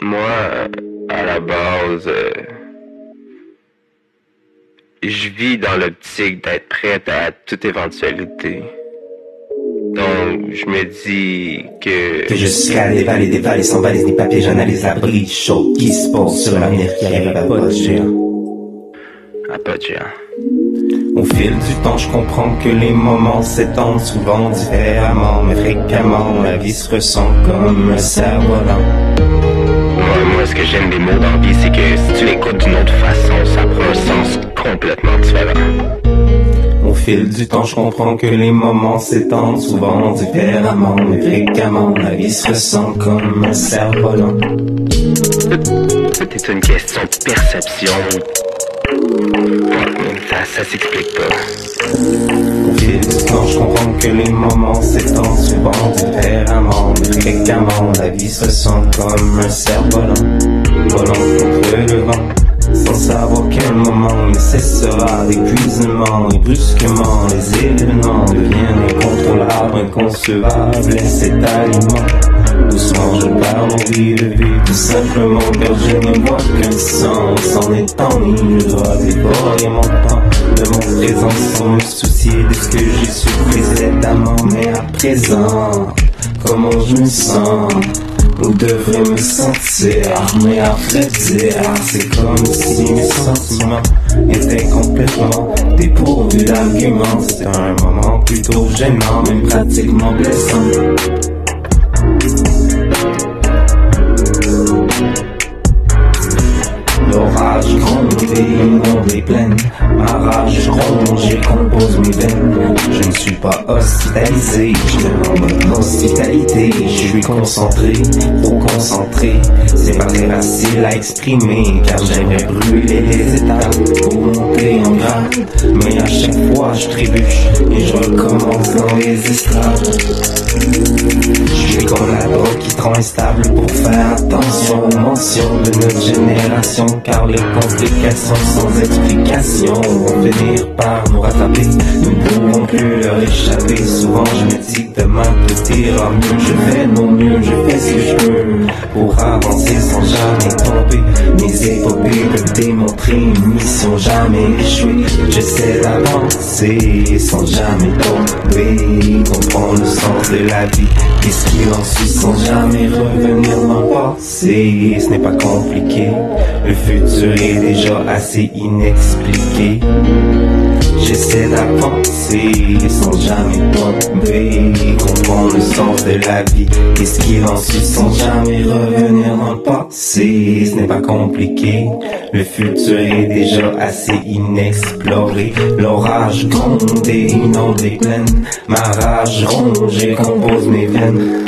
Moi, à la base, je vis dans l'optique d'être prête à toute éventualité. Donc, je me dis que je scale des vallées sans valise ni papier, j'analyse la brise chaude qui se pose sur l'avenir qui arrive à pas de géant. à pas de géant. Au fil du temps, je comprends que les moments s'étendent souvent différemment, mais fréquemment, la vie se ressent comme un cerf-volant. Moi, ce que j'aime des mots dans la vie, c'est que si tu l'écoutes d'une autre façon, ça prend un sens complètement différent. Au fil du temps, je comprends que les moments s'étendent souvent différemment, mais fréquemment, la vie se ressent comme un cerf-volant. Tout est une question de perception. Ça s'explique pas. Au fil du temps, je comprends que les moments s'étendent souvent différemment, mais fréquemment, la vie se sent comme un cerf-volant, volant contre le vent, sans savoir quel moment il cessera d'épuisement, et brusquement les événements deviennent incontrôlables, inconcevables, et cet aliment. Doucement je pars en vie de vie, tout simplement car je ne vois qu'un sens en étant ligne, je dois dévorer mon temps de mon présent sans me soucier de ce que j'ai su précédemment. Mais à présent, comment je me sens, ou devrais me sentir, mais à vrai dire, c'est comme si mes sentiments étaient complètement dépourvus d'arguments. C'est un moment plutôt gênant, même pratiquement blessant. L'orage gronde et inonde les plaines, ma rage ronge et compose mes veines. Je ne suis pas hospitalisé, je demande hospitalité. Je suis concentré, trop concentré, c'est pas très facile à exprimer, car j'aimerais brûler les étapes pour monter en grade. Mais à chaque fois je trébuche et je recommence dans les estrades. Je suis comme la drogue qui te rend instable, pour faire attention aux mentions de notre génération, car les complications sans explication vont venir par nous rattraper. Nous ne pourrons plus leur échapper. Souvent je me dis que demain tout ira mieux. Je fais mon mieux, je fais ce que je peux pour avancer sans jamais tomber. Mes épopées peuvent démontrer une mission jamais échouée. J'essaie d'avancer sans jamais tomber, comprendre le sens de la vie, qu'est-ce qu'il en suit sans jamais revenir dans le passé. Ce n'est pas compliqué, le futur est déjà assez inexpliqué. J'essaie d'avancer sans jamais tomber, comprendre le sens de la vie, qu'est-ce qu'il en suit sans jamais revenir dans le passé. Ce n'est pas compliqué, le futur est déjà assez inexploré. L'orage gronde et inonde les plaines, ma rage ronge et compose mes veines.